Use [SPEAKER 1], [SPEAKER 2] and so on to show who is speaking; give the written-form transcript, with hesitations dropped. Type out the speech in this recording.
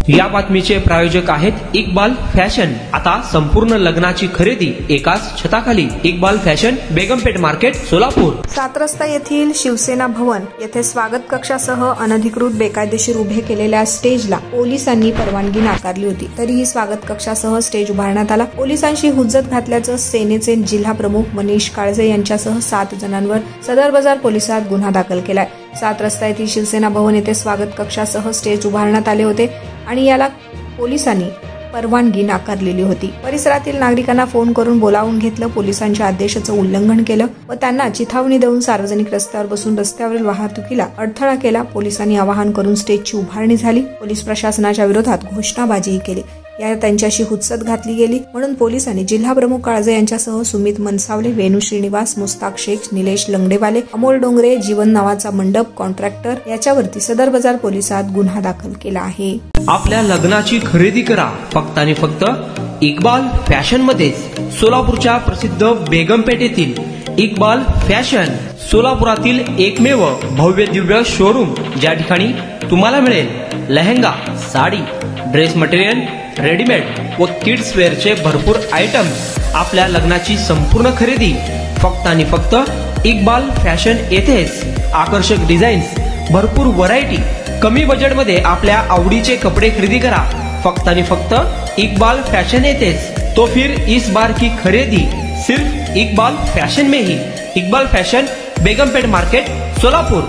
[SPEAKER 1] या बातमीचे प्रायोजक आहेत इक्बाल फॅशन। आता संपूर्ण लग्नाची खरेदी एकाच छताखाली। Iqbal fashion, Begumpeth market, Solapur.
[SPEAKER 2] 7 रस्ता येथील शिवसेना भवन येथे स्वागत कक्षासह अनधिकृत बेकायदेशीर उभे केलेल्या स्टेजला पोलिसांनी परवानगी नाकारली होती। तरीही स्वागत कक्षासह स्टेज उभारण्यात आला। पोलिसांशी हुज्जत घातल्याचं सेनेचे जिल्हा प्रमुख मनीष काळजे यांच्यासह 7 जणांवर सदर बाजार पोलिसात गुन्हा दाखल केलाय। 7 रस्ता येथील शिवसेना भवन येथे स्वागत कक्षासह स्टेज उभारण्यात आले होते आणि याला पोलिसांनी परवानगी नाकारलेली होती। परिसरातील नागरिकांना फोन करून बोलावून घेतलं, पोलिसांच्या आदेशाचं उल्लंघन केलं व त्यांना चिथावणी देऊन सार्वजनिक रस्त्यावर बसून रस्त्यावरील वाहतुकीला अडथळा केला। पोलिसांनी आवाहन करून स्टेजची उभारणी झाली। पोलीस प्रशासनाच्या विरोधात घोषणाबाजीही केली। या त्यांच्याशी हुज्जत घातली गेली म्हणून पोलिसांनी जिल्हा प्रमुख काळजे यांच्यासह सुमित मनसावले, वेणू श्रीनिवास, मुस्ताक शेख, निलेश लंगडेवाले, अमोल डोंगरे, जीवन नावाचा मंडप कॉन्ट्रॅक्टर याच्यावरती सदर बाजार पोलिसात गुन्हा दाखल केला आहे।
[SPEAKER 1] आपल्या लग्नाची खरेदी करा फक्त आणि फक्त इक्बाल फॅशन मध्येच। सोलापूरच्या प्रसिद्ध बेगमपेठ येथील इक्बाल फॅशन सोलापुरातील एकमेव भव्य दिव्य शोरूम, ज्या ठिकाणी तुम्हाला मिळेल lehenga, sari, dress material, readymade व किड्स वेअरचे भरपूर आयटम्स। आपल्या लग्नाची संपूर्ण खरेदी फक्त आणि फक्त इक्बाल फॅशन येथेच। आकर्षक डिझाईन्स, भरपूर व्हरायटी, कमी बजेटमध्ये आपल्या आवडीचे कपडे खरेदी करा फक्त आणि फक्त इक्बाल फॅशन येथेच। तो फिर इस बार की खरेदी सिर्फ इक्बाल फैशन में ही। Iqbal fashion, Begumpeth market, Solapur.